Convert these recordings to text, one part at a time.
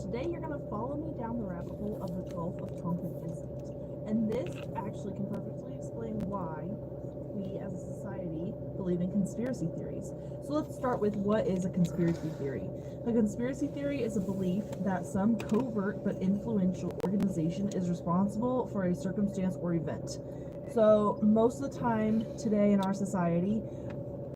today you're going to follow me down the rabbit hole of the Gulf of Tonkin incident. And this actually can perfectly explain why we as a society believe in conspiracy theories. So let's start with what is a conspiracy theory. A conspiracy theory is a belief that some covert but influential organization is responsible for a circumstance or event. So most of the time today in our society,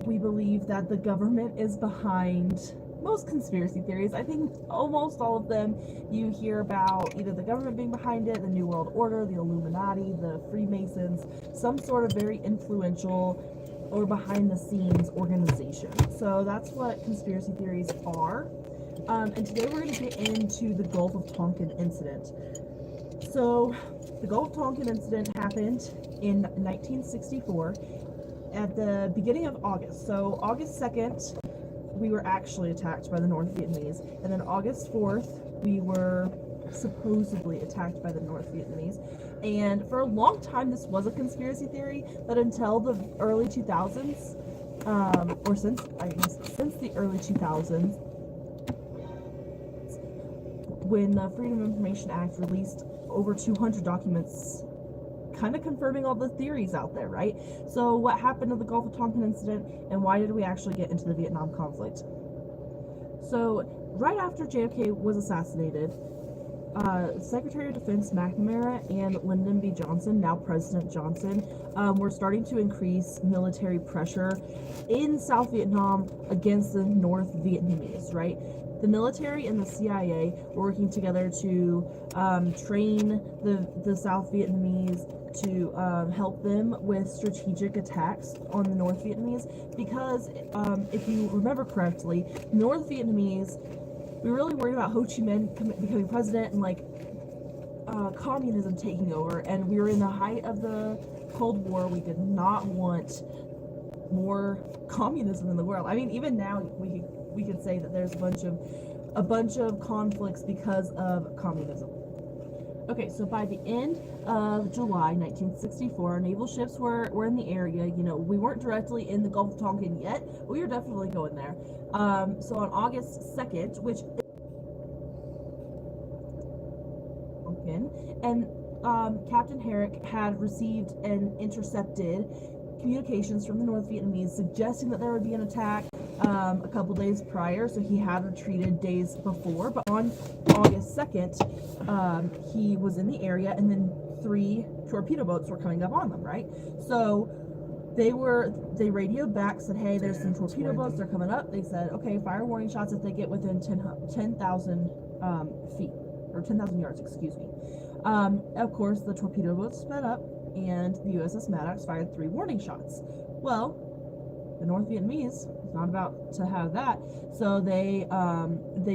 we believe that the government is behind most conspiracy theories. I think almost all of them you hear about either the government being behind it, the New World Order, the Illuminati, the Freemasons, some sort of very influential or behind the scenes organization. So that's what conspiracy theories are. And today we're going to get into the Gulf of Tonkin incident. So the Gulf of Tonkin incident happened in 1964 at the beginning of August. So August 2nd, we were actually attacked by the North Vietnamese, and then August 4th, we were supposedly attacked by the North Vietnamese. And for a long time, this was a conspiracy theory, but until the early 2000s, or since the early 2000s, when the Freedom of Information Act released over 200 documents kind of confirming all the theories out there, right? So what happened to the Gulf of Tonkin incident, and why did we actually get into the Vietnam conflict? So right after JFK was assassinated, Secretary of Defense McNamara and Lyndon B. Johnson, now President Johnson, were starting to increase military pressure in South Vietnam against the North Vietnamese, right? The military and the CIA were working together to train the South Vietnamese to help them with strategic attacks on the North Vietnamese, because if you remember correctly, North Vietnamese, we were really worried about Ho Chi Minh becoming president and communism taking over, and we were in the height of the Cold War. We did not want more communism in the world. I mean, even now we could say that there's a bunch of conflicts because of communism. Okay, so by the end of July 1964, our naval ships were in the area. You know, we weren't directly in the Gulf of Tonkin yet, but we were definitely going there. So on August 2nd, which and Captain Herrick had received and intercepted communications from the North Vietnamese suggesting that there would be an attack a couple days prior, so he had retreated days before. But on August 2nd, he was in the area, and then 3 torpedo boats were coming up on them, right? So they radioed back, said, hey, there's some torpedo boats, they're coming up. They said, okay, fire warning shots if they get within 10,000 feet, or 10,000 yards, excuse me. Of course, the torpedo boats sped up, and the USS Maddox fired 3 warning shots. Well, the North Vietnamese was not about to have that, so they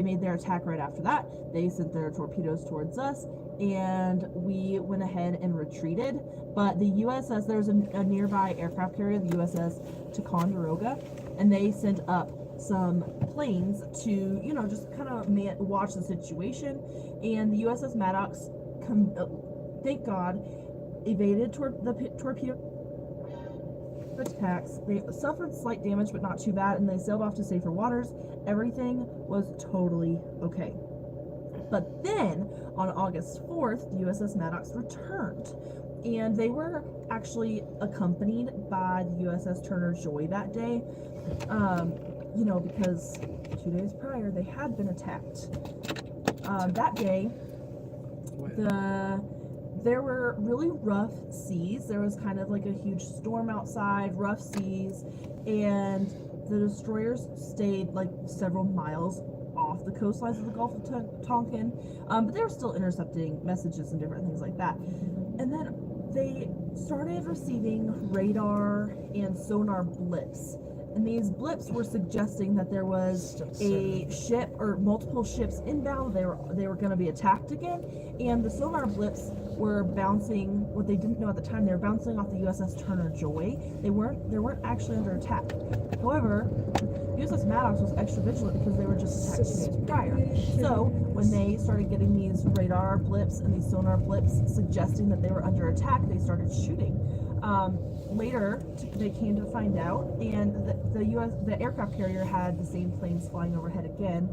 made their attack right after that. They sent their torpedoes towards us, and we went ahead and retreated. But the USS, there's a nearby aircraft carrier, the USS Ticonderoga, and they sent up some planes to, you know, just kind of watch the situation. And the USS Maddox, thank God, evaded the torpedo attacks. They suffered slight damage, but not too bad, and they sailed off to safer waters. Everything was totally okay. But then, on August 4th, the USS Maddox returned, and they were actually accompanied by the USS Turner Joy that day, you know, because 2 days prior, they had been attacked. That day, there were really rough seas. There was kind of like a huge storm outside, rough seas, and the destroyers stayed like several miles off the coastlines of the Gulf of Tonkin, but they were still intercepting messages and different things like that. And then they started receiving radar and sonar blips. And these blips were suggesting that there was a ship or multiple ships inbound. They were going to be attacked again. And the sonar blips were bouncing. What they didn't know at the time, they were bouncing off the USS Turner Joy. They weren't actually under attack. However, USS Maddox was extra vigilant because they were just attacked 2 days prior. So when they started getting these radar blips and these sonar blips suggesting that they were under attack, they started shooting. Later, they came to find out, and the aircraft carrier had the same planes flying overhead again.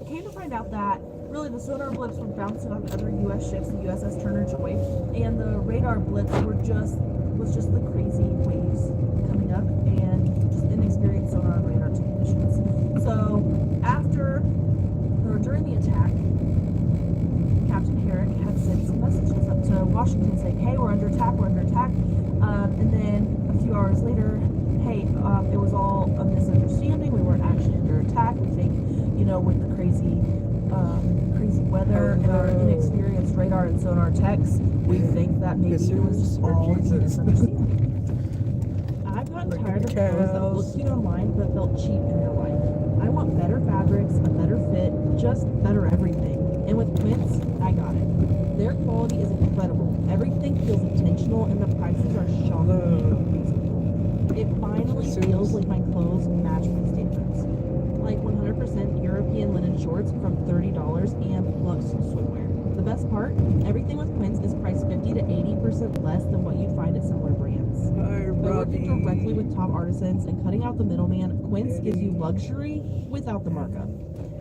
Came to find out that really the sonar blips were bouncing off other U.S. ships, the USS Turner Joy, and the radar blips was just the crazy waves coming up and just inexperienced sonar and radar technicians. So after or during the attack, Captain Herrick had sent some messages up to Washington saying, "Hey, we're under attack, we're under attack." And then a few hours later, "Hey, it was all a misunderstanding. We weren't actually under attack. We think, with the crazy weather and our inexperienced radar and sonar techs, we think that maybe it was just all a misunderstanding." I've gotten tired of clothes that look cute online but felt cheap in real life. I want better fabrics, a better fit, just better everything. And with Quince, I got it. Their quality is incredible. Everything feels intentional and the prices are shockingly reasonable. It finally feels like my clothes match my standards. Like 100% European linen shorts from $30 and plus swimwear. The best part, everything with Quince is priced 50 to 80% less than what you'd find at similar brands. By working directly with top artisans and cutting out the middleman, Quince gives you luxury without the markup.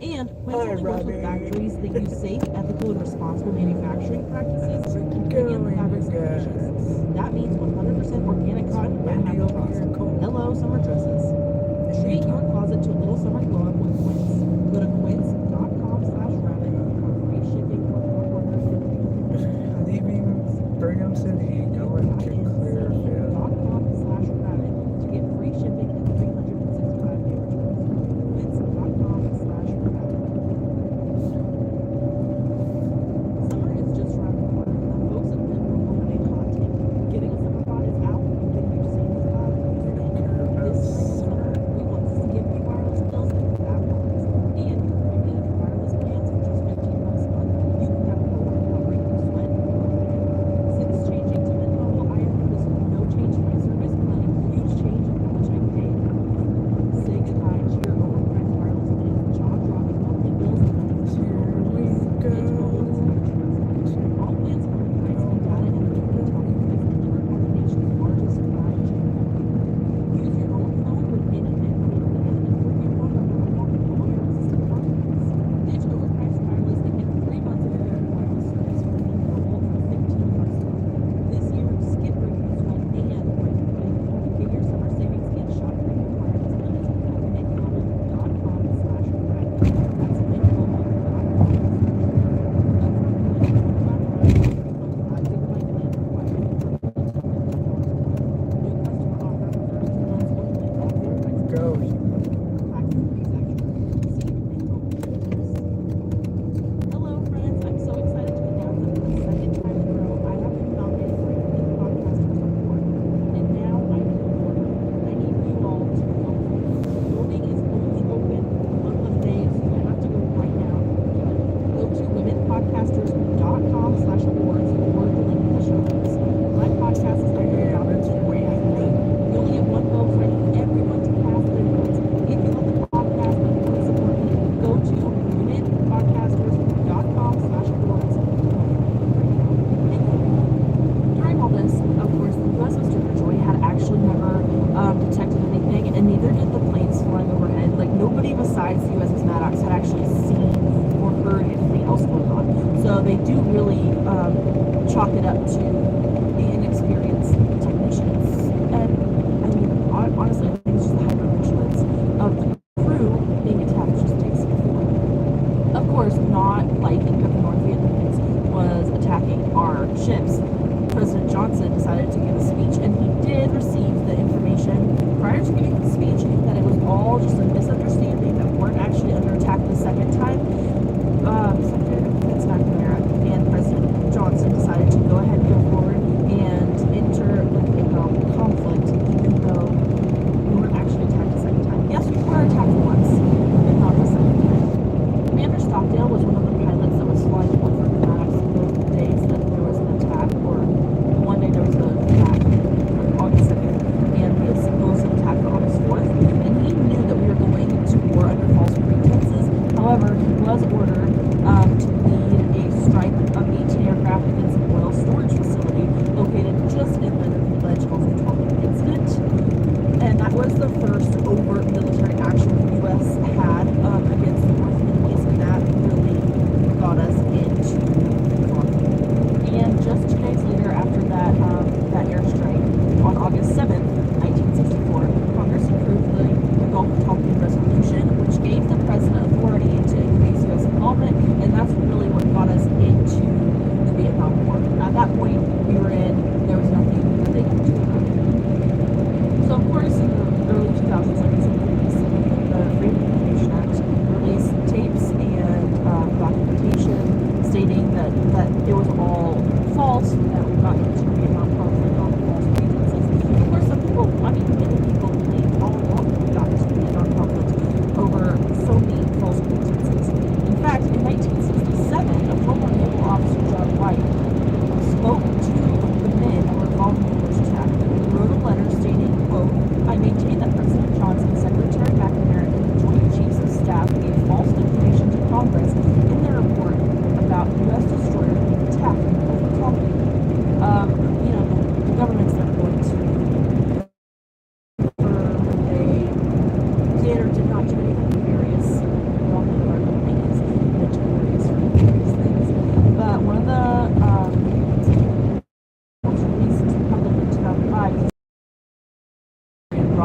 And Quince only works with factories that use safe, ethical, and responsible manufacturing practices and premium fabrics and finishes. That means 100% organic cotton that have no cost. Hello, summer dresses. Treat your closet to a little summer glow up with Quince. Go to quince.com/rabbit for free shipping or order. Leaving Brigham City, going to Clearfield. Quince.com/rabbit to get free shipping and 365 day returns. Quince.com/rabbit. Summer is just around the corner, and the folks at Denver will remain haunting. Getting a summer bot is out, and getting your savings bot is in. This spring and summer, we want Skippy wireless bills and fat ones. And premium wireless plans for just $15 a month. You can have a coworker break your sweat. Since changing to Mint Mobile, I have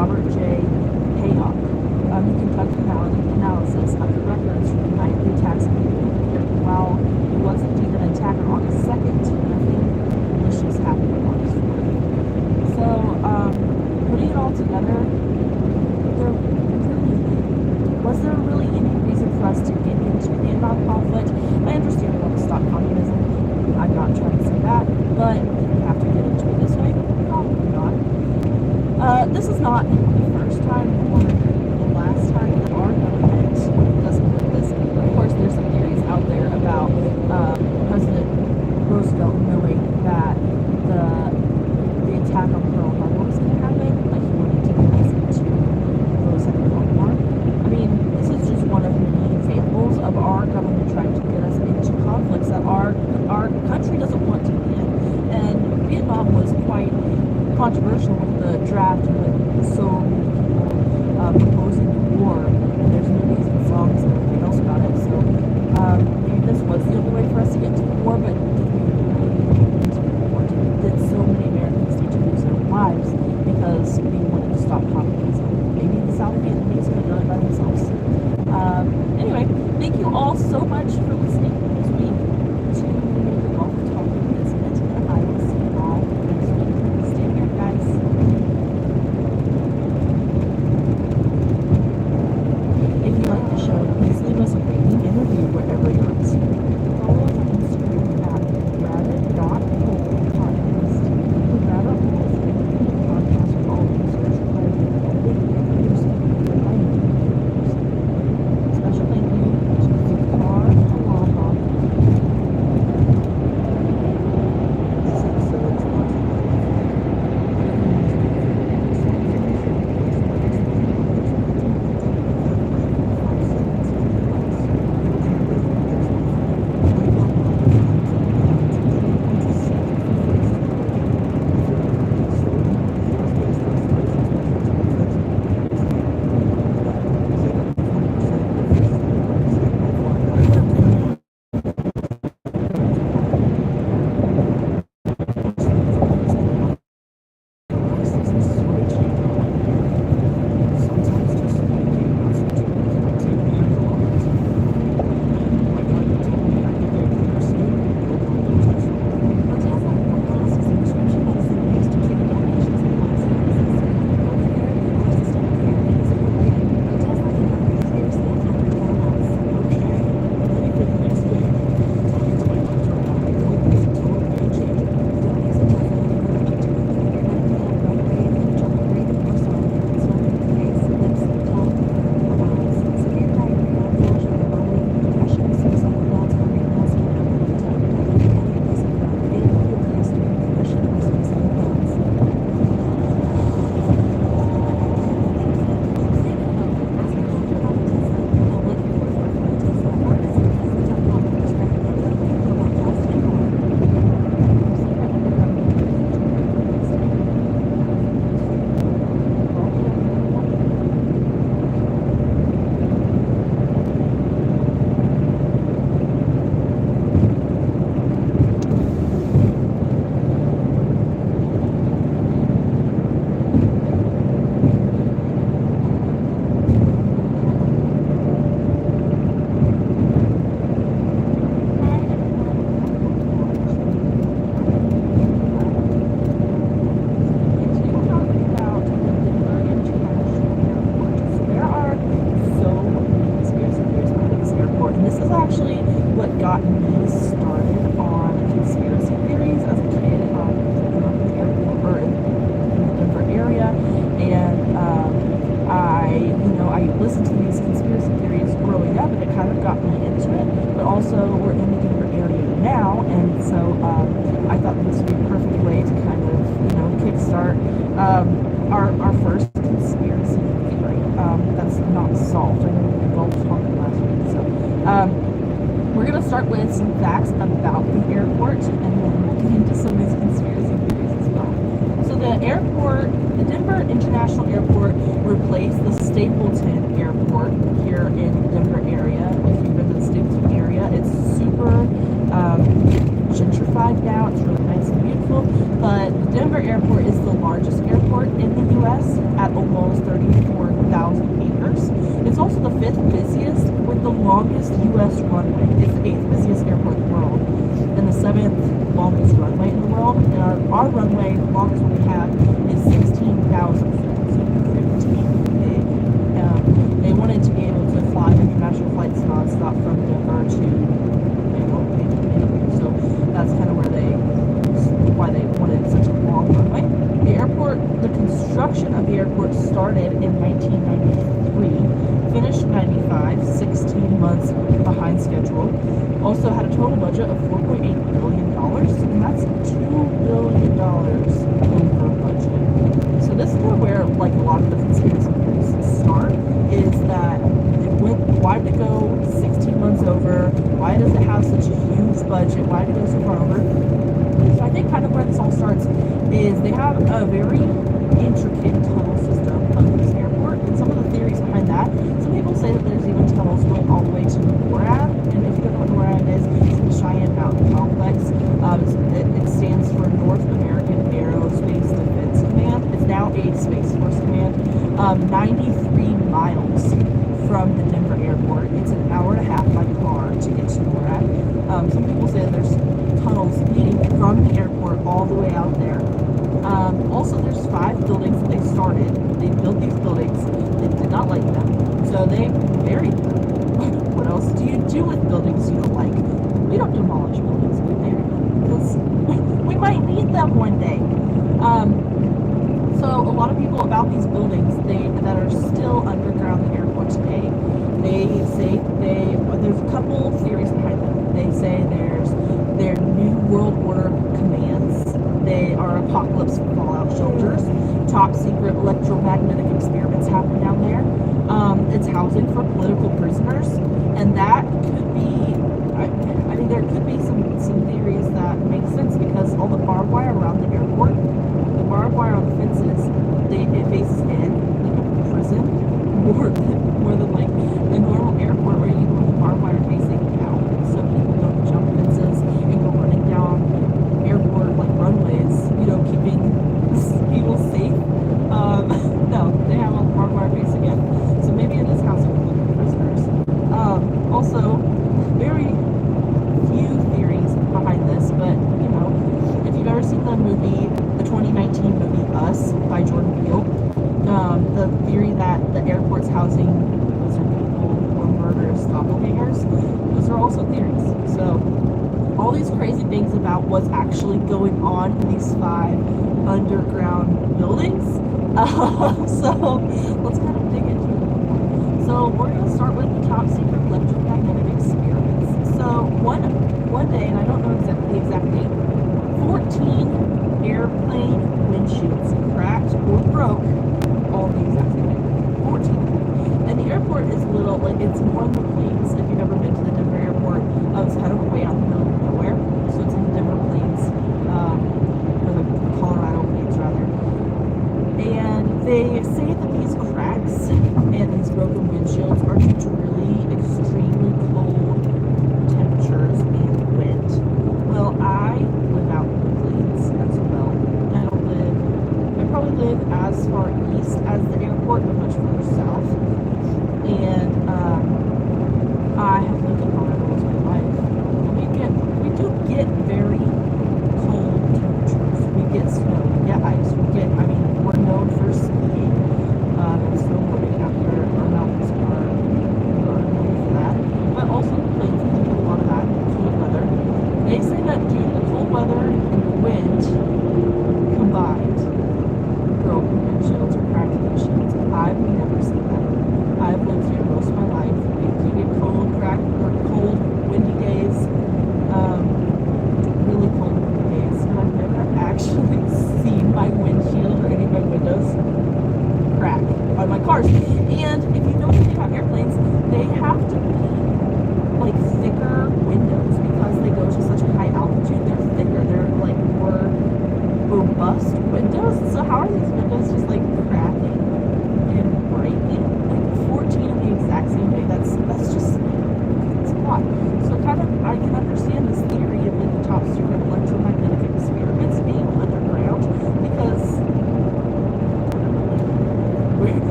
Robert J. Hayok. He conducted analysis of the records from the night of the attacks on the air. While it was indeed an attack on August 2nd, nothing malicious happened on August 4th. So, putting it all together, was there really any reason for us to get into the Vietnam conflict? I understand we want to stop communism. I'm not trying to say that, but did we have to get into it this way? Probably not. This is not the first time or the last time that our government doesn't like this. Of course, there's some theories out there about President Roosevelt knowing that the attack on Pearl Harbor was going to happen, like he wanted to get us into the Second World War. I mean, this is just one of many examples of our government trying to get us into conflicts that our country doesn't want to be in. And Vietnam was quite controversial with the draft with so many people proposing the war. And there's movies and songs and everything else about it. So maybe this was the only way for us to get to the war, but did we really need to the war? Did so many Americans need to lose their lives because we wanted to stop communism? Maybe the South Vietnamese could have done it by themselves. Anyway, thank you all so much for listening this week to the Gulf of Tonkin incident, and I will see you all next week. Stay here, guys. If you like the show, please leave us a rating and review wherever you're listening. Follow us on Instagram at rabbit.holepodcast. The Rabbit Hole is an independent podcast with all research, editing, and producing by me. Special thank you to Zafar Halaha. got me started on conspiracy theories as a kid in the airport or in the Denver area, and I listened to these conspiracy theories growing up, and it kind of got me into it. But also, we're in the Denver area now, and so I thought this would be a perfect way to kind of kickstart our first conspiracy theory that's not solved. I know we both talked last week, so. We're going to start with some facts about the airport, and then we'll get into some of these conspiracy theories as well. So the Denver International Airport replaced the Stapleton Airport here in the Denver area. If you've been to the Stapleton area, it's super gentrified now. It's really nice and beautiful, but the Denver Airport is the largest airport in the U.S. at almost 34,000 acres. It's also the 5th busiest with the longest U.S. runway. It's the 8th busiest airport in the world and the 7th longest runway in the world. And our runway, the longest one we have, is 16,000 feet. So 15 big. They wanted to be able to fly international flights nonstop from Denver to anyway. So that's kind of why they wanted such a long runway. The construction of the airport started in 1993, finished 95, 16 months behind schedule. Also had a total budget of $4.8 billion, and that's $2 billion over budget. So this is kind of where like a lot of the conspiracy theories start, is that why did it go 16 months over? Why does it have such a huge budget? Why did it go so far over? So I think kind of where this all starts is they have a very intricate tunnel system of this airport, and some of the theories behind that, some people say that there's even tunnels going all the way to NORAD, and if you don't know what NORAD is, it's the Cheyenne Mountain Complex. It stands for North American Aerospace Defense Command. It's now a Space Force Command. 93 miles from the Denver airport. It's an hour and a half by car to get to NORAD. Some people say that there's tunnels leading from the airport all the way out there. Also, there's 5 buildings that they started. They built these buildings. They did not like them, so they buried them. What else do you do with buildings you don't like? We don't demolish buildings. We bury them because we might need them one day. So a lot of people about these buildings that are still underground the airport today, they say there's a couple theories behind them. They say they're New World Order commands. They are apocalypse fallout shelters. Top secret electromagnetic experiments happen down there. It's housing for political prisoners, and that could be. I mean, there could be some theories that make sense because all the barbed wire around the airport, the barbed wire on the fences, it faces in like a prison more than like a normal airport where you have the barbed wire facing out, so people don't jump fences and go running down airport like runways, keeping people safe. No, they have all the barbed wire facing in, so maybe it is housing for political prisoners. Also, very few theories behind this, but if you've ever seen the 2019 movie Us by Jordan Peele, the theory that the airport's housing lizard people or murderous doppelgangers, those are also theories. So all these crazy things about what's actually going on in these 5 underground buildings. So let's kind of dig into it. So we're going to start with the top secret electromagnetic experiments. So one day, and I don't know the exact date, 14 airplane windshields cracked or broke all the exact same day. 14. And the airport is little, it's more in the plains. If you've ever been to the Denver airport, it's kind of way out in the middle of nowhere. So it's in the Denver plains, or the Colorado plains rather. And they say that these cracks and these broken windshields are due to really extremely cold temperatures and wind. Well, I live out in the plains as well. I probably live as far east as the airport, but much further south. And I have lived in Colorado most of my life. And we do get very cold temperatures. We get snow, we get ice, we're known for skiing and snowboarding out here. Our mountains are known for that. But also the plains, we do a lot of that cold weather. They say that due to the cold weather and the wind combined, broken windshields or cracked windshields. I've never seen that. I've lived here most of my life. We do get cold, windy days, really cold windy days, and I've never actually seen my windshield or any of my windows crack on my cars. And if you know anything about airplanes, they have to be like thicker windows because they go to such a high altitude. They're thicker. They're like more robust windows. So how are these windows just like cracking and breaking? Like 14 in the exact same day. That's just it's a lot. So kind of I can understand this theory of like the top secret electromagnetic experiments being underground because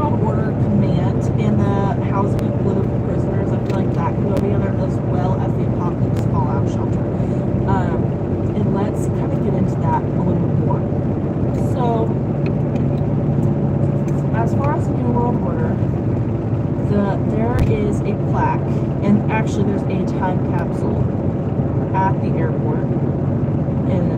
World Order Command and the housing of political prisoners, I feel like that could go together, as well as the Apocalypse Fallout Shelter. And let's kind of get into that a little bit more. So, as far as the New World Order, there is a plaque, and actually there's a time capsule at the airport, and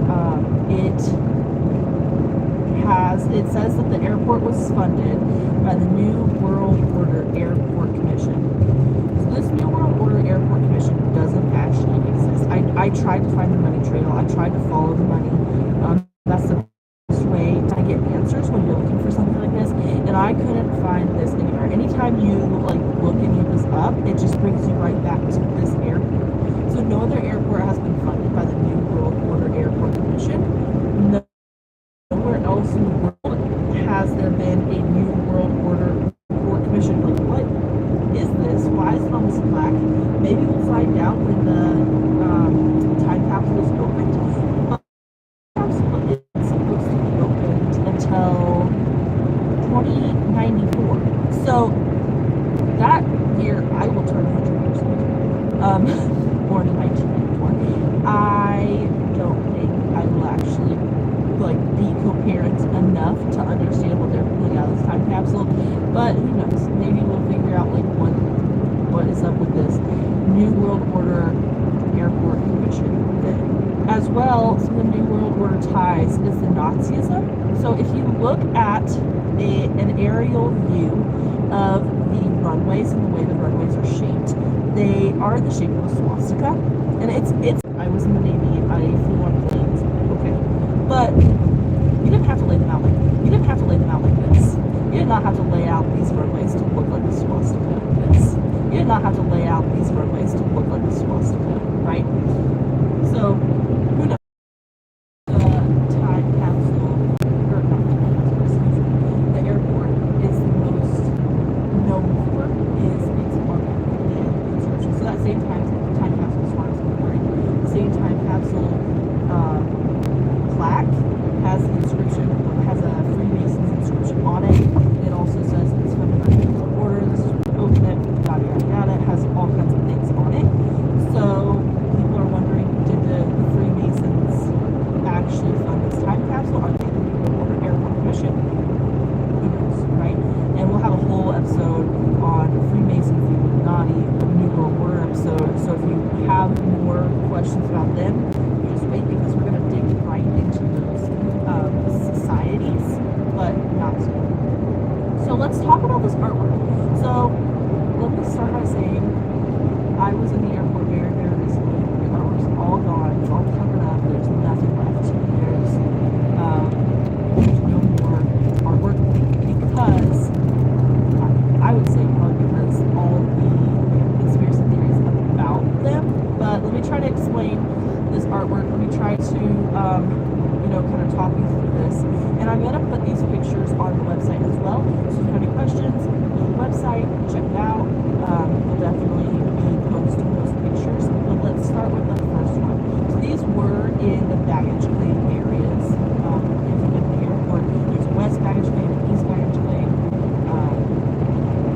it says that the airport was funded by the New World Order Airport Commission. So this New World Order Airport Commission doesn't actually exist. I tried to find the money trail. I tried to follow the money. That's the best way to get answers when you're looking for something like this, and I couldn't find this anywhere. Anytime you look any of this up, it just brings you right back to this airport. So no other airport has been funded by the New World Order Airport Commission. Nowhere else in the world has there been a New World Order Airport Commission. Like, what is this? Why is it on this plaque? Maybe we'll find out when the time capsule is opened. But the capsule isn't supposed to be opened until 2094. So that year, I will turn 100 years old. Born in 1994. I don't think I will actually be coherent enough to understand what they're pulling out of this time capsule. But who knows? Maybe we'll figure out what is up with this New World Order Airport Commission. As well, some of the New World Order ties is the Nazism. So if you look at an aerial view of the runways and the way the runways are shaped, they are the shape of a swastika. And it's I was in the Navy, I flew on planes, okay. But you didn't have to lay them out like this. You did not have to lay out these runways to look like a swastika like this. You did not have to lay out these runways to look like a swastika, right? So who knows? The time capsule, or not the time capsule, excuse me, the airport is the most known for is its market and inscription. So that same time capsule, as far as I'm worried, the same time capsule plaque has the inscription, has a Freemasons inscription on it. It also says it's funded by the New World Order, this is open it, yada yada yada. It has all kinds of things on it. So people are wondering, did the Freemasons actually fund this time capsule? Are they the New World Order Airport Commission? Who knows, right? And we'll have a whole episode on Freemasons, the Illuminati, the New World Order episode. So if you have more questions about them, just wait, because we're going to dig right into those societies, but not so. So let's talk about this artwork. So let me start by saying I was in the airport very, very recently. The artwork's all gone. It's all covered up. There's nothing left. There's no more artwork, because I would say probably because all the conspiracy theories about them. But let me try to explain this artwork. Let me try to kind of talk you through this, and I'm going to put these pictures on the website as well. So if you have any questions, go to the website, check it out. We'll definitely be posting those pictures, but let's start with the first one. So these were in the baggage claim areas. If you live in the airport, there's a west baggage claim and east baggage claim,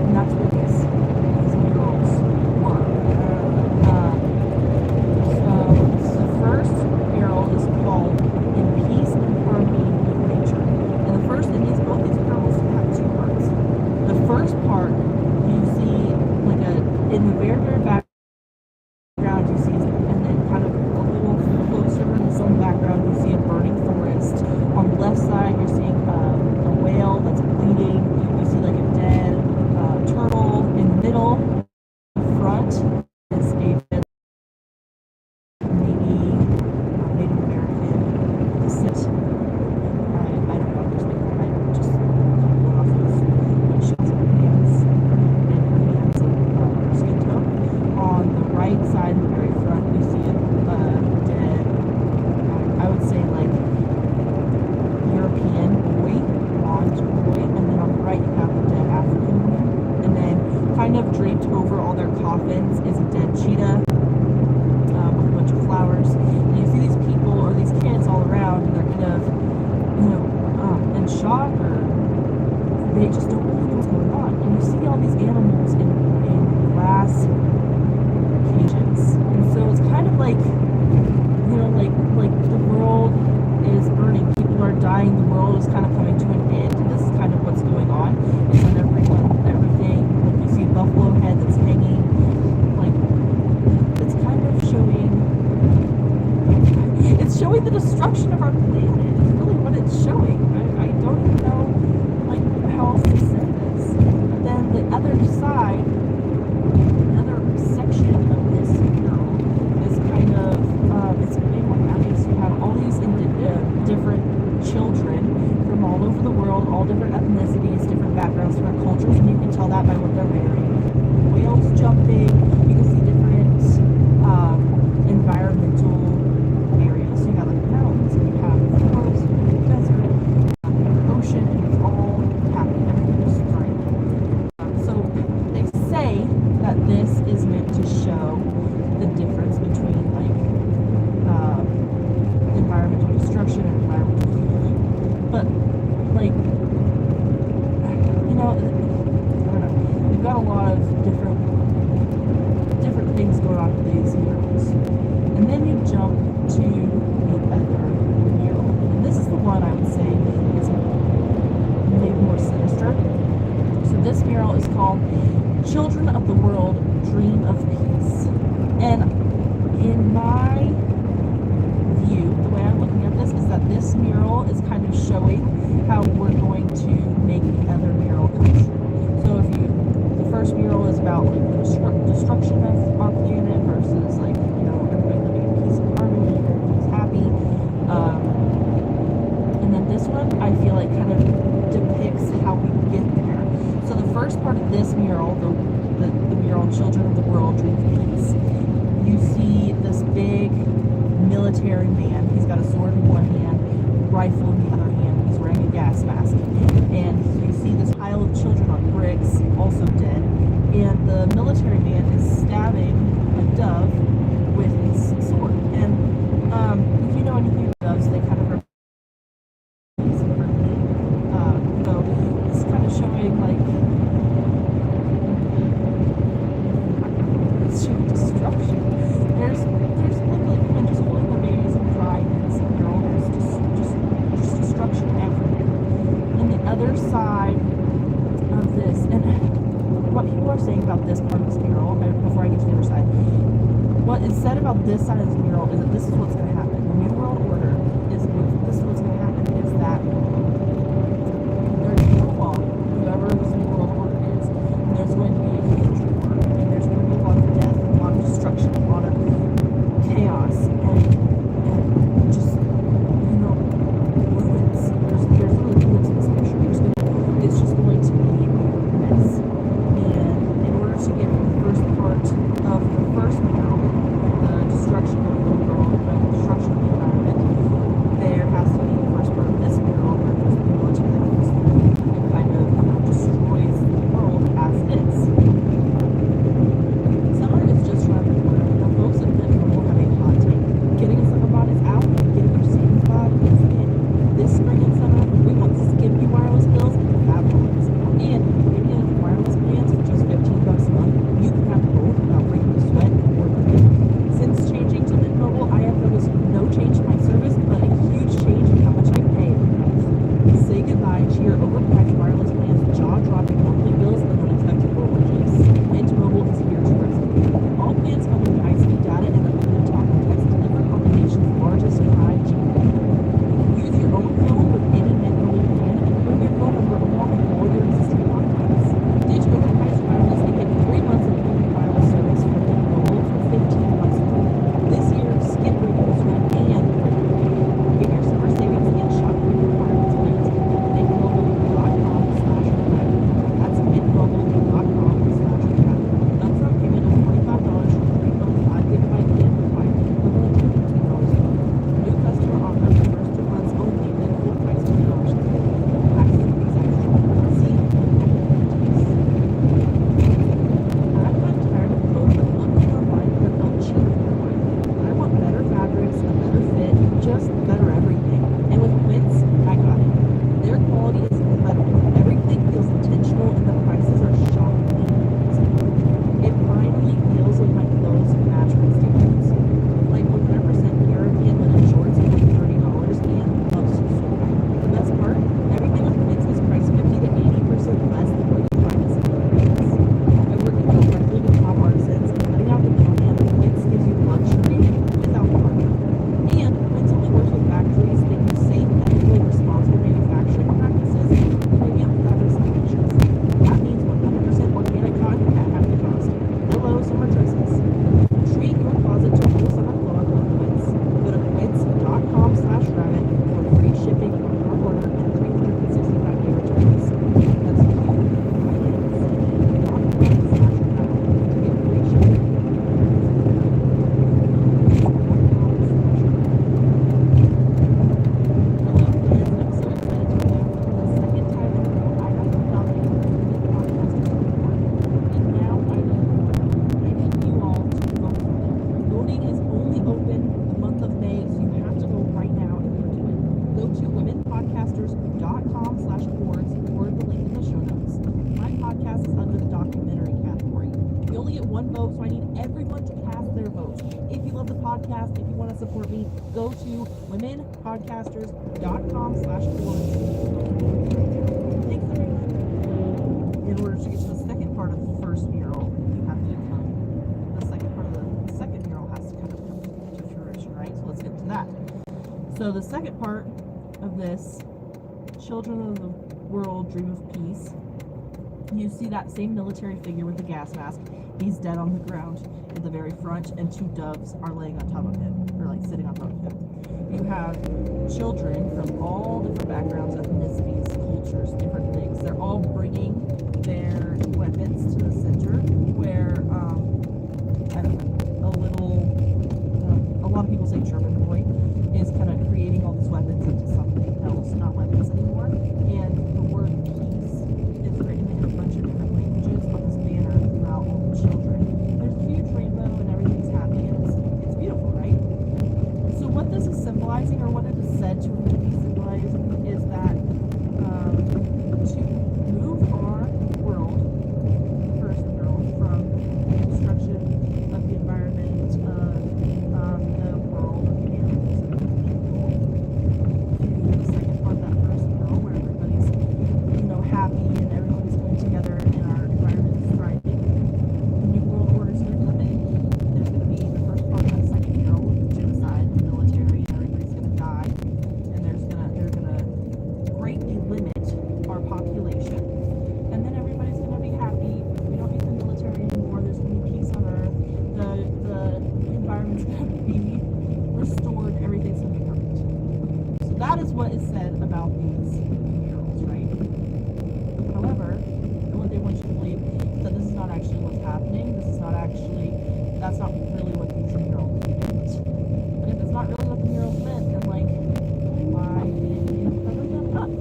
and that's where these murals were. So the first mural is called "In Peace and Harmony with Nature," and both these murals have two parts. The first part, you see in the very, very background, you see, and then kind of a little closer in some background, you see a burning forest. On the left side, you're seeing a whale that's bleeding. You see a dead turtle in the middle. In front is a dead Native American descent. I don't know if there's I just pulled off of windshields and hands, and he has a skin tone. On the right side, in the very front, you see a dead, I would say European boy, blonde boy, and then on the right you have a dead African woman, and then kind of draped over all their coffins is a dead cheetah with a bunch of flowers. And you see these people or these kids all around, and they're kind of, in shock, or they just don't really know what's going cultures, and you can tell that by what they're wearing. Whales jumping, you can see different environmental areas. So you have like mountains, and you have forest, and you have desert, and you have ocean, and it's all happy. Everything is thriving. So they say that this is meant to show the difference between like environmental destruction and environmental healing. But like, you know, I don't know. We've got a lot of different things going on with these murals. And then you jump to the other mural. And this is the one I would say is maybe more sinister. So this mural is called Children of the World Dream of Peace. And in my view, the way I'm looking at this is that this mural is kind of showing how we're going to make the other mural come true. So if the first mural is about like the destruction of our planet versus like, you know, everybody living in peace and harmony, everybody's happy. And then this one, I feel like kind of depicts how we get there. So the first part of this mural, the mural Children of the World Dream of Peace, you see this big military man. He's got a sword in one hand, rifle in the other hand. He's wearing a gas mask. And you see this pile of children on bricks, also dead. And the military man is stabbing a dove with his sword. And if you know anything about doves, they kind of represent peace and harmony. So it's kind of showing like destruction. There's like women just holding their babies and crying in this mural. There's just destruction everywhere. And the other side of this, and what people are saying about this part of this mural, before I get to the other side, what is said about this side of this mural is that this is what's going to happen. The New World Order this is what's going to happen is that there's going to be a wall, whoever this New World Order is, and there's going to be a huge war, and there's going to be a lot of death, a lot of destruction, a lot of chaos, and just, you know, ruins. There's really ruins in this picture. It's just going to be a mess. And in order to get the first part of the first mural, the destruction of the world, the destruction of the environment, one vote, so I need everyone to cast their votes. If you love the podcast, if you want to support me, go to womenpodcasters.com/quarantine. Thanks, everyone. In order to get to the second part of the first mural, you have to come. The second part of the second mural has to kind of come to fruition, right? So let's get to that. So the second part of this, Children of the World Dream of Peace, you see that same military figure with the gas mask. He's dead on the ground in the very front, and two doves are laying on top of him, or like sitting on top of him. You have children from all different backgrounds, ethnicities, cultures, different things. They're all bringing their weapons to the center, where I don't know, a lot of people say German boy is kind of creating all these weapons into something else, not weapons anymore. And the word peace is written in a bunch of different languages on this banner throughout all the children. There's a huge rainbow and everything's happy, and it's beautiful, right? So what this is symbolizing, or what it is said to be symbolizing, is that to move our world, the first world, from destruction of the environment, the world of the animals and the people, to the second part of that first world, where everybody's, happy and everybody's coming together and our environment is thriving. The new world order is going to come in. There's going to be the first part of that second mural with the genocide, the military, and everybody's going to die. And they're going to greatly limit our population. And then everybody's going to be happy. We don't need the military anymore. There's going to be peace on Earth. The environment's going to be restored. Everything's going to be perfect. So that is what is said about these murals, right? However, the one thing I want you to believe is that this is not actually what's happening. That's not really what these murals meant. But if it's not really what the murals meant, then why did you cover them up?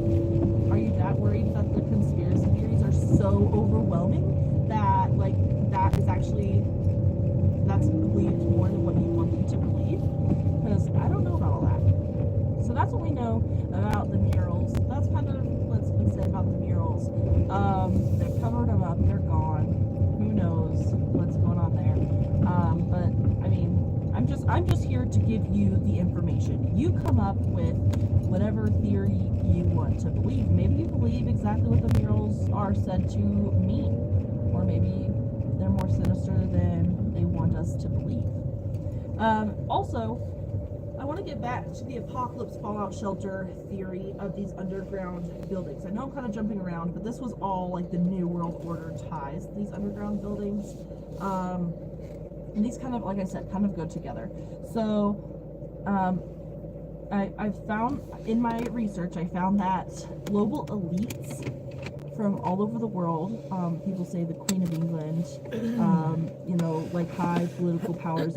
Are you that worried that the conspiracy theories are so overwhelming that that is actually, that's believed more than what you want them to believe? Because I don't know about all that. So that's what we know about the murals. That's kind of what's been said about the murals. They covered them up. They're gone. Who knows what's going on there? But I mean, I'm just here to give you the information. You come up with whatever theory you want to believe. Maybe you believe exactly what the murals are said to mean, or maybe they're more sinister than they want us to believe. Also, I want to get back to the apocalypse fallout shelter theory of these underground buildings. I know I'm kind of jumping around, but this was all like the New World Order ties, these underground buildings. And these kind of, like I said, kind of go together. So I found, in my research, I found that global elites from all over the world, people say the Queen of England, high political powers.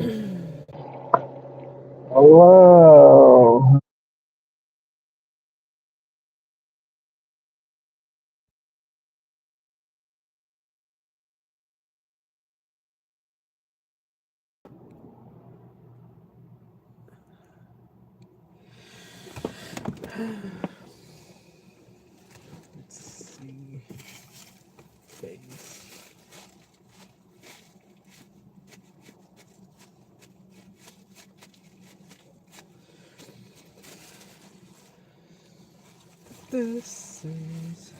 Hello. Let's see. Face. This is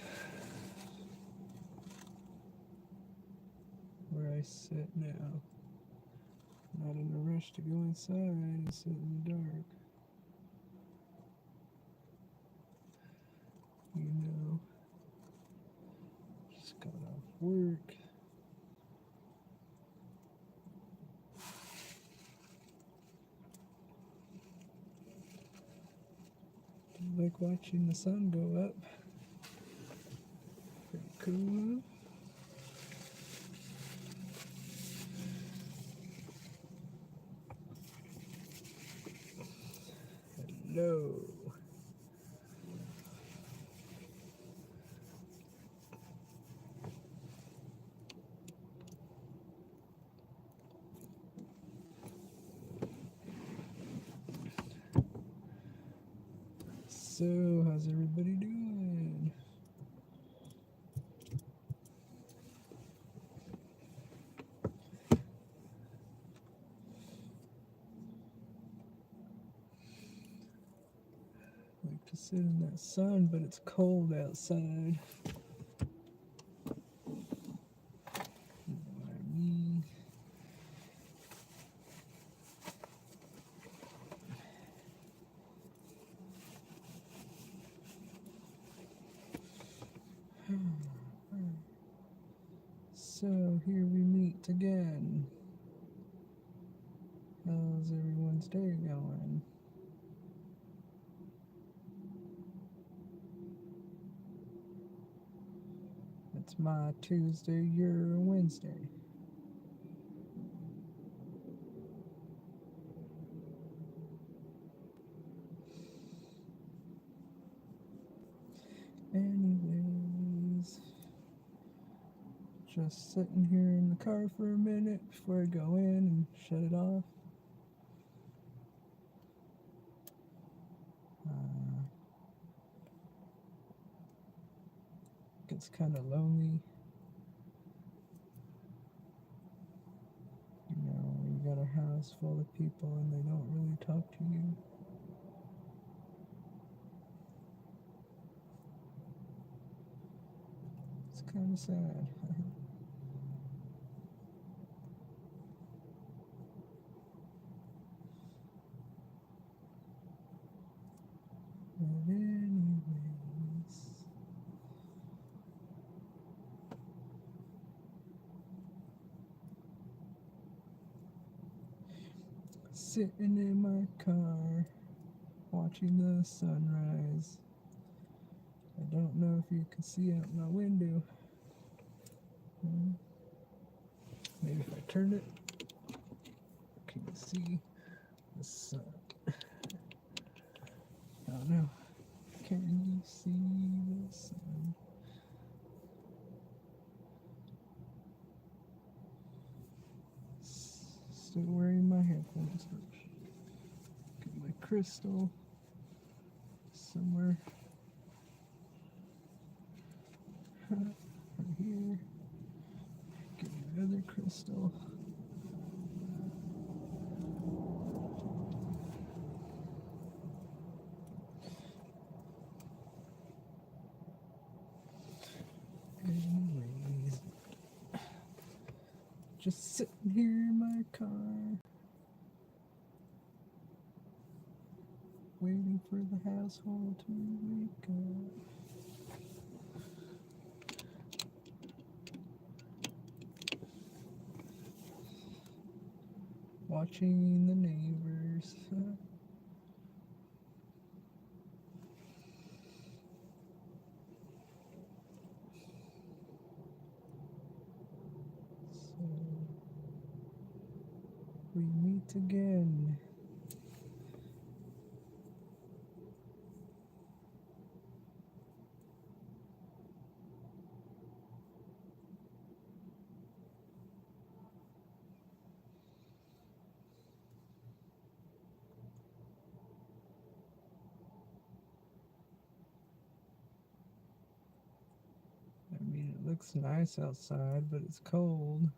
where I sit now. Not in a rush to go inside and sit in the dark. Just got off work. I like watching the sun go up. Pretty cool. Hello. So, how's everybody doing? to sit in that sun, but it's cold outside. You know what I mean? So here we meet again. How's everyone's day going? It's my Tuesday, your Wednesday. Anyways, just sitting here in the car for a minute before I go in and shut it off. Gets kind of lonely. You know, when you got a house full of people and they don't really talk to you. It's kind of sad. But anyways, sitting in my car, watching the sunrise. I don't know if you can see out my window. Maybe if I turn it, can you see the sun? I don't know. Can you see the sun? Still wearing my headphones. Get my crystal somewhere. Right here. Get another crystal. Anyways, just sitting here in my car, waiting for the household to wake up. Watching the neighbors. So we meet again. I mean, it looks nice outside, but it's cold.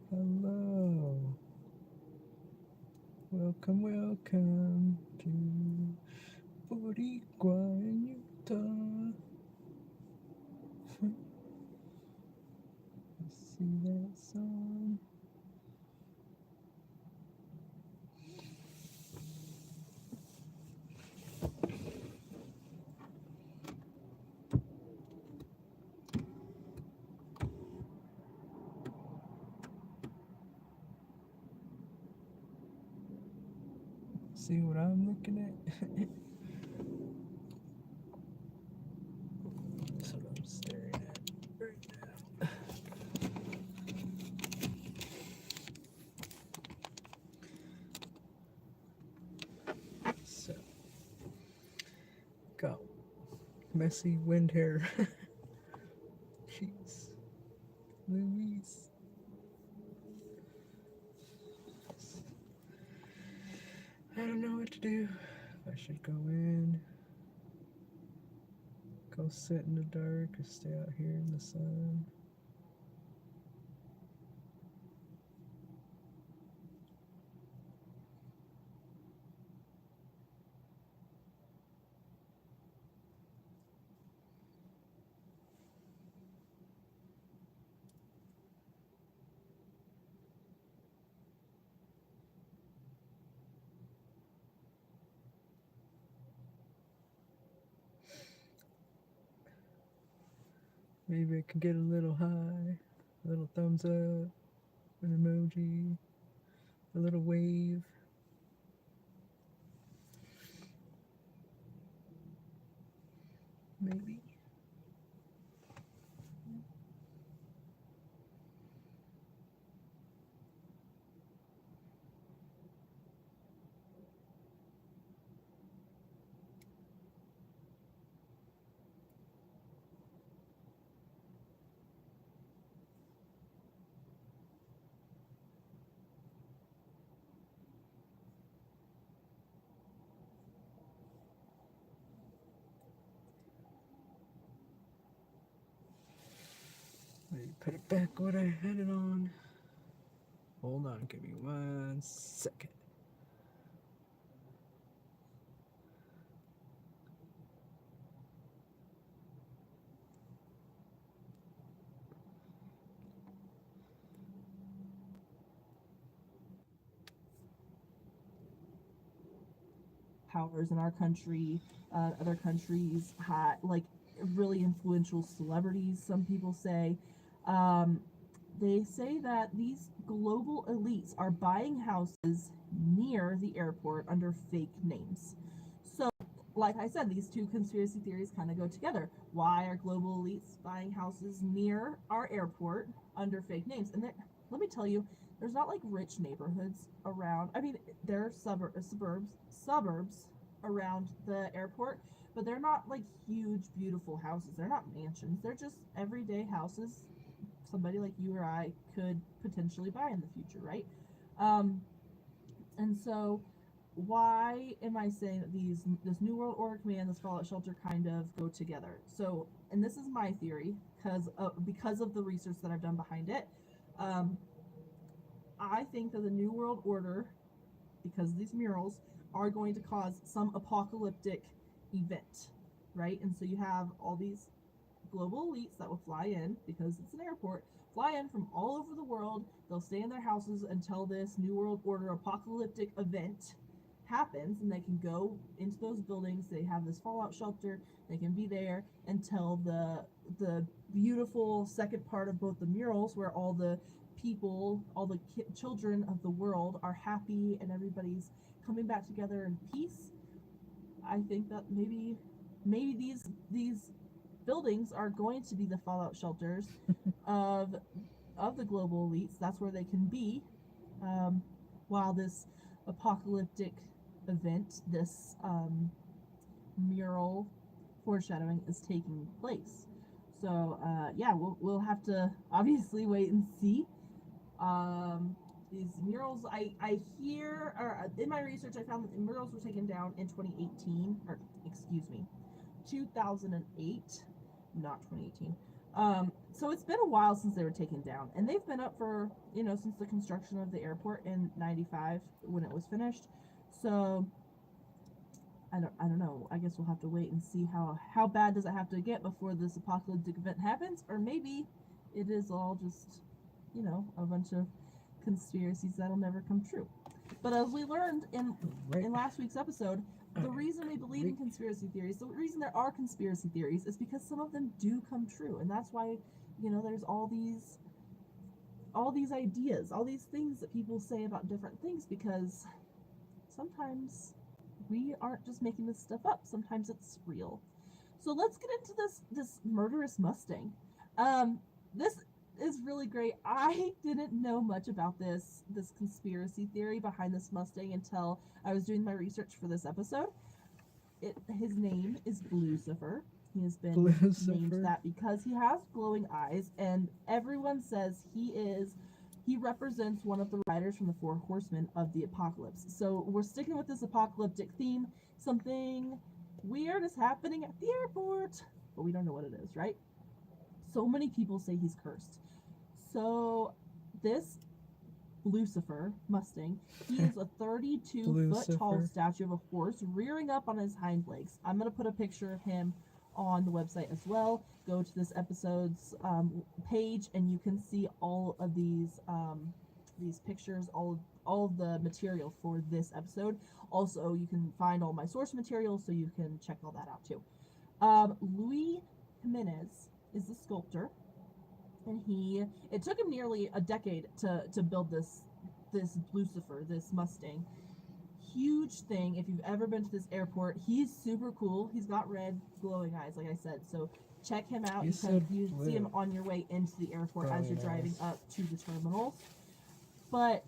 Hello. Welcome, welcome to Boricua in Utah. See that song? See what I'm looking at? That's what I'm staring at right now. So, got messy wind hair. Jeez. Louise. I don't know what to do. I should go in, go sit in the dark, or stay out here in the sun. Maybe I can get a little high, a little thumbs up, an emoji, a little wave. Maybe. Maybe put it back what I had it on. Hold on, give me 1 second. Powers in our country, other countries had like really influential celebrities. Some people say, um, they say that these global elites are buying houses near the airport under fake names. So, like I said, these two conspiracy theories kind of go together. Why are global elites buying houses near our airport under fake names? And let me tell you, there's not like rich neighborhoods around. I mean, there are suburbs around the airport, but they're not like huge, beautiful houses. They're not mansions. They're just everyday houses somebody like you or I could potentially buy in the future, right? Um, and so, why am I saying that this New World Order command, this Fallout Shelter, kind of go together? So, and this is my theory because of the research that I've done behind it. Um, I think that the New World Order, because these murals, are going to cause some apocalyptic event, right? And so you have all these global elites that will fly in because it's an airport, fly in from all over the world. They'll stay in their houses until this New World Order apocalyptic event happens, and they can go into those buildings. They have this fallout shelter. They can be there until the beautiful second part of both the murals, where all the people, all the children of the world are happy and everybody's coming back together in peace. I think that maybe these buildings are going to be the fallout shelters of the global elites. That's where they can be, while this apocalyptic event, this mural foreshadowing, is taking place. So yeah, we'll have to obviously wait and see. These murals, I hear, or in my research, I found that the murals were taken down in 2018, or excuse me, 2008, not 2018. So it's been a while since they were taken down, and they've been up for, since the construction of the airport in 95 when it was finished. So I don't know. I guess we'll have to wait and see how bad does it have to get before this apocalyptic event happens, or maybe it is all just, a bunch of conspiracies that'll never come true. But as we learned in last week's episode, the reason we believe in conspiracy theories, the reason there are conspiracy theories, is because some of them do come true, and that's why, there's all these ideas, all these things that people say about different things, because sometimes we aren't just making this stuff up. Sometimes it's real. So let's get into this murderous Mustang. This is really great. I didn't know much about this conspiracy theory behind this Mustang until I was doing my research for this episode. His name is Blucifer. He has been named that because he has glowing eyes, and everyone says he is he represents one of the riders from the Four Horsemen of the Apocalypse. So we're sticking with this apocalyptic theme. Something weird is happening at the airport, but we don't know what it is, right? So many people say he's cursed. So this Lucifer Mustang, he is a 32-foot tall Lucifer. statue of a horse rearing up on his hind legs. I'm going to put a picture of him on the website as well. Go to this episode's page and you can see all of these pictures, all of the material for this episode. Also, you can find all my source material, so you can check all that out too. Luis Jimenez is the sculptor, and it took him nearly a decade to build this Lucifer, this Mustang. Huge thing. If you've ever been to this airport, he's super cool. He's got red glowing eyes, like I said. So check him out. You said You blue. see him on your way into the airport as you're Glowing driving eyes. up to the terminals. But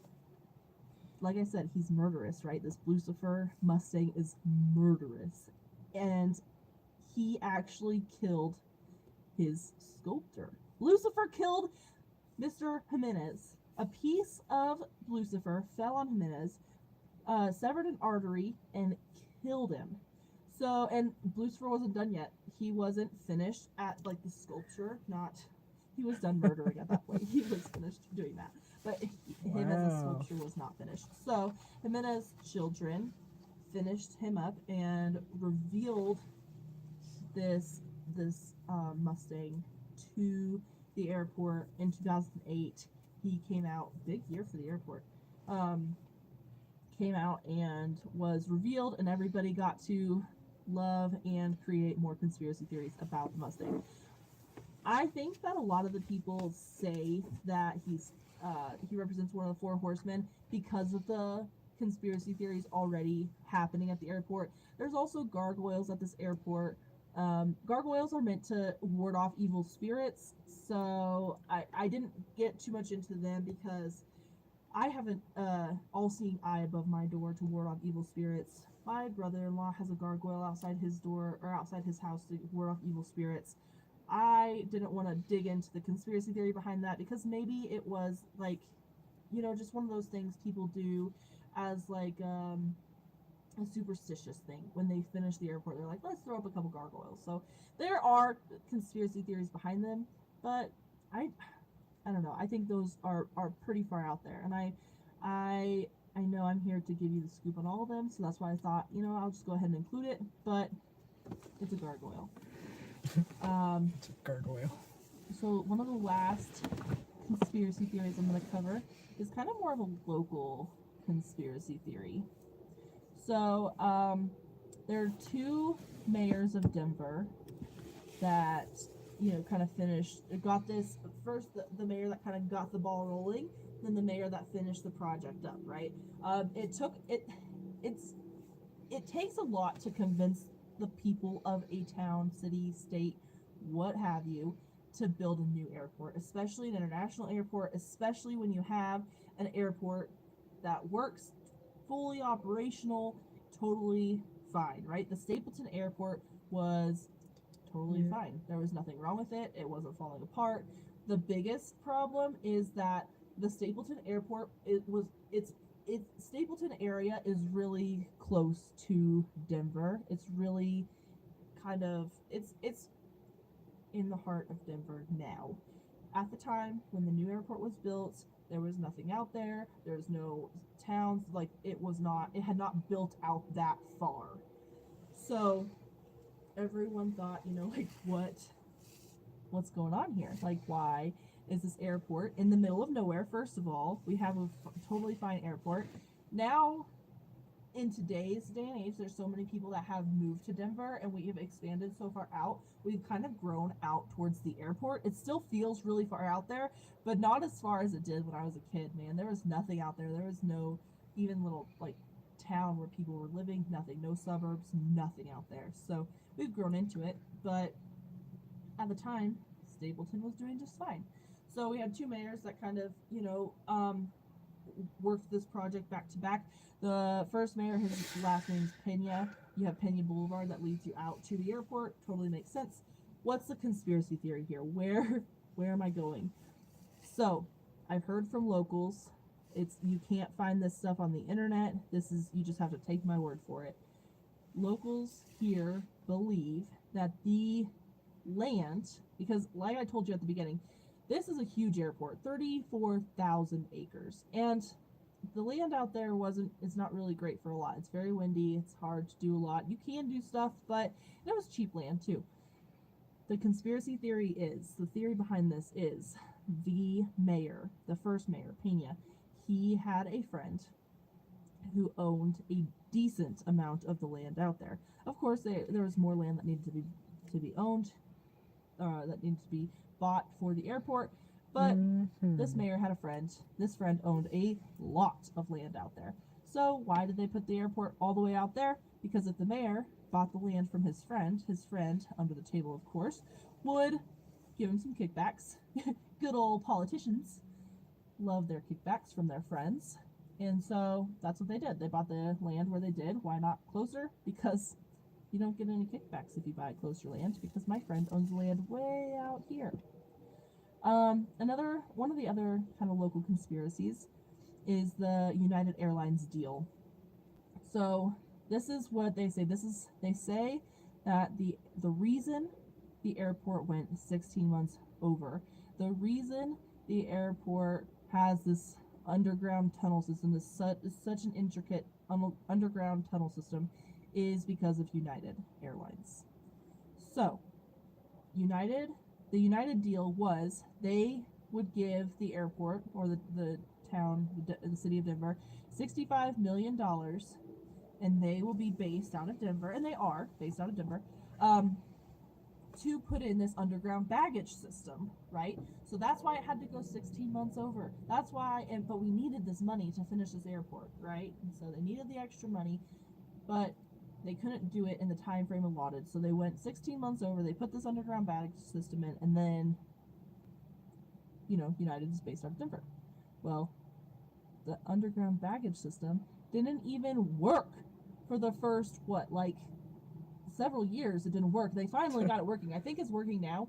like I said, he's murderous, right? This Lucifer Mustang is murderous, and he actually killed his sculptor. Lucifer killed Mr. Jimenez. A piece of Lucifer fell on Jimenez, severed an artery, and killed him. So, and Lucifer wasn't done yet. He wasn't finished at, like, the sculpture, he was done murdering at that point. He was finished doing that. But him as a Wow. sculpture was not finished. So, Jimenez's children finished him up and revealed this Mustang to the airport in 2008. He came out, big year for the airport. Came out and was revealed, and everybody got to love and create more conspiracy theories about the Mustang. I think that a lot of the people say that he represents one of the Four Horsemen because of the conspiracy theories already happening at the airport. There's also gargoyles at this airport. Gargoyles are meant to ward off evil spirits, so I didn't get too much into them because I have an all-seeing eye above my door to ward off evil spirits. My brother-in-law has a gargoyle outside his door, or outside his house, to ward off evil spirits. I didn't want to dig into the conspiracy theory behind that because maybe it was like, just one of those things people do as like a superstitious thing. When they finish the airport, they're like, let's throw up a couple gargoyles. So there are conspiracy theories behind them, but I don't know. I think those are pretty far out there, and I know I'm here to give you the scoop on all of them, so that's why I thought, I'll just go ahead and include it. But it's a gargoyle. It's a gargoyle. So one of the last conspiracy theories I'm going to cover is kind of more of a local conspiracy theory. So there are two mayors of Denver that kind of got this first. The mayor that kind of got the ball rolling, then the mayor that finished the project up, right? It takes a lot to convince the people of a town, city, state, what have you, to build a new airport, especially an international airport, especially when you have an airport that works fully operational, totally fine, right? The Stapleton Airport was totally fine. There was nothing wrong with it. It wasn't falling apart. The biggest problem is that the Stapleton Airport, its Stapleton area is really close to Denver. It's really it's in the heart of Denver now. At the time when the new airport was built, there was nothing out there. There's no towns. Like, it had not built out that far. So everyone thought, like, what's going on here? Like, why is this airport in the middle of nowhere? First of all, we have a totally fine airport. Now, in today's day and age, there's so many people that have moved to Denver, and we have expanded so far out. We've kind of grown out towards the airport. It still feels really far out there, but not as far as it did when I was a kid, man. There was nothing out there. There was no even little, like, town where people were living. Nothing. No suburbs. Nothing out there. So we've grown into it, but at the time, Stapleton was doing just fine. So we had two mayors that kind of, worked this project back to back. The first mayor, his last name's Pena. You have Pena Boulevard that leads you out to the airport. Totally makes sense. What's the conspiracy theory here? Where am I going? So I've heard from locals. You can't find this stuff on the internet. You just have to take my word for it. Locals here believe that the land, because like I told you at the beginning, this is a huge airport, 34,000 acres. And the land out there it's not really great for a lot. It's very windy, it's hard to do a lot. You can do stuff, but it was cheap land too. The conspiracy theory the theory behind this is the mayor, the first mayor, Pena, he had a friend who owned a decent amount of the land out there. Of course, there was more land that needed to be owned, that needed to be bought for the airport. But this mayor had a friend. This friend owned a lot of land out there. So why did they put the airport all the way out there? Because if the mayor bought the land from his friend, under the table, of course, would give him some kickbacks. Good old politicians love their kickbacks from their friends. And so that's what they did. They bought the land where they did. Why not closer? Because you don't get any kickbacks if you buy closer land, because my friend owns land way out here. One of the other kind of local conspiracies is the United Airlines deal. So this is what they say. They say that the reason the airport went 16 months over, the reason the airport has this underground tunnel system, is such an intricate underground tunnel system, is because of United Airlines. So the United deal was they would give the airport, or the town, the city of Denver, $65 million, and they will be based out of Denver, and they are based out of Denver, to put in this underground baggage system, right? So that's why it had to go 16 months over. That's why, but we needed this money to finish this airport, right? And so they needed the extra money, but they couldn't do it in the time frame allotted. So they went 16 months over, they put this underground baggage system in, and then, United is based out of Denver. Well, the underground baggage system didn't even work for the first, several years. It didn't work. They finally got it working. I think it's working now.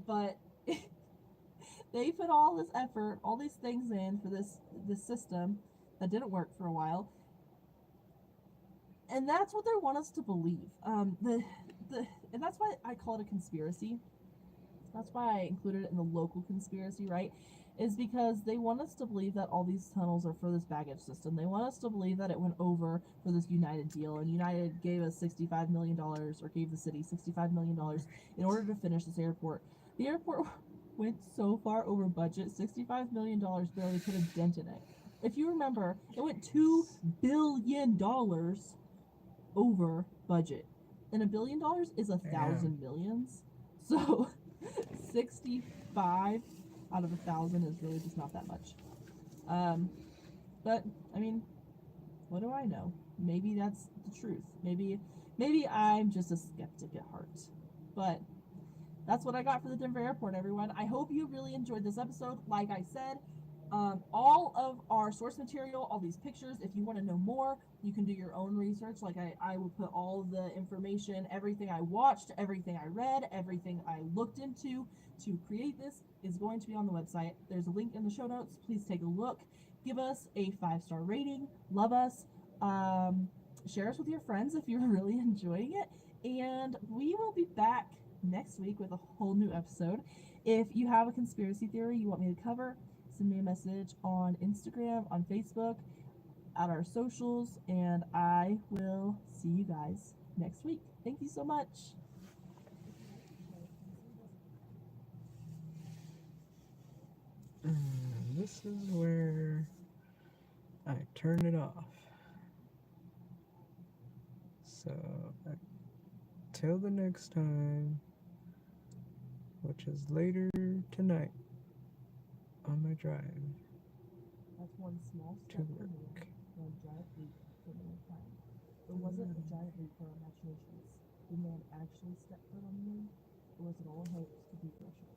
But they put all this effort, all these things in for this system that didn't work for a while. And that's what they want us to believe. And that's why I call it a conspiracy. That's why I included it in the local conspiracy, right? Is because they want us to believe that all these tunnels are for this baggage system. They want us to believe that it went over for this United deal, and United gave us $65 million, or gave the city $65 million in order to finish this airport. The airport went so far over budget, $65 million barely put a dent in it. If you remember, it went $2 billion over budget. And $1 billion is 1,000 millions. So 65 out of 1,000 is really just not that much. But I mean, what do I know? Maybe that's the truth. Maybe I'm just a skeptic at heart. But that's what I got for the Denver airport, everyone. I hope you really enjoyed this episode. Like I said, all of our source material, all these pictures, if you want to know more, you can do your own research. Like I will put all of the information, everything I watched, everything I read, everything I looked into to create this is going to be on the website. There's a link in the show notes. Please take a look. Give us a 5-star rating. Love us. Share us with your friends if you're really enjoying it. And we will be back next week with a whole new episode. If you have a conspiracy theory you want me to cover, send me a message on Instagram, on Facebook, at our socials, and I will see you guys next week. Thank you so much. This is where I turn it off. So, till the next time, which is later tonight on my drive That's one small to step for me, work. one giant leap for mankind. Or was it a giant leap for our imaginations? Did man actually step foot on the moon? Or was it all a hoax to beat Russia?